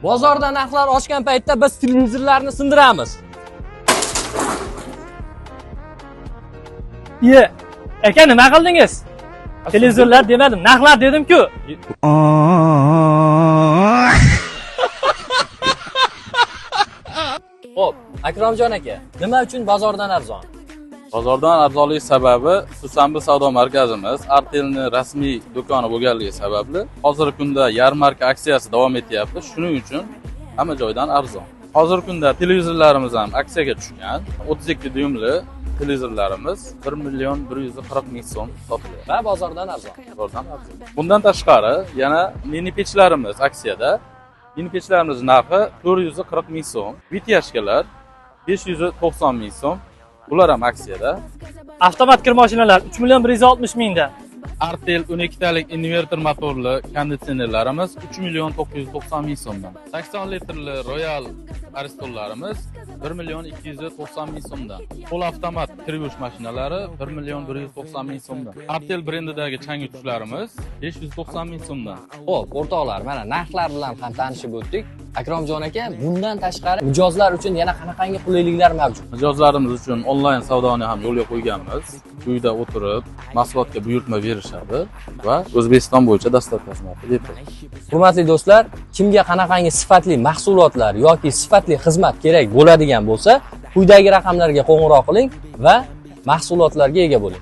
Bozorda narxlar oshgan paytda biz televizorlarni sindiramiz. Aka, nima qildingiz? Televizorlar demadim, narxlar dedim-ku. Xo'p, Akromjon aka, nima uchun bozordan arzon? Bozordan arzonlik sababi Xusanbi savdo markazimiz Artel'ni rasmiy do'koni bo'lganligi sababli hozirgi kunda yarmarka aksiyasi davom etyapti. Shuning uchun hamma joydan arzon. Hozirgi kunda televizorlarimiz ham aksiyaga tushgan. 32 dyumli televizorlarimiz 1.140.000 so'm sotilyapti. Va bozordan arzon. Bozordan arzon. Bundan tashqari yana mini pechlarimiz aksiyada. Mini pechlarimiz narxi 440.000 so'm. Vityashkalar 590.000 so'm. Bular ham aksiyada. Avtomat kir mashinalar 3.160.000 dan. Artel 12 talik inverter motorli konditsionerlarimiz 3.990.000 so'mdan. 80 litrli Royal Aristollarimiz 1.290.000 so'mdan. Qo'l avtomat kir yuvish mashinalari 1.190.000 so'mdan. Artel brendidagi changyutgichlarimiz 590.000 so'mdan. Xo'p, o'rtoqlar, mana narxlar bilan ham tanishib o'tdik. Akromjon aka, bundan tashqari mijozlar uchun yana qanaqangi qulayliklar mavjud? Mijozlarimiz uchun onlayn savdoni ham yo'lga qo'yganmiz. Uyda o'tirib, mahsulotga buyurtma berishadi va O'zbekiston bo'yicha dostavkasini bepul. Hurmatli do'stlar, kimga qanaqangi sifatli mahsulotlar yoki sifatli xizmat kerak bo'ladigan bo'lsa, quyidagi raqamlarga qo'ng'iroq qiling va mahsulotlarga ega bo'ling.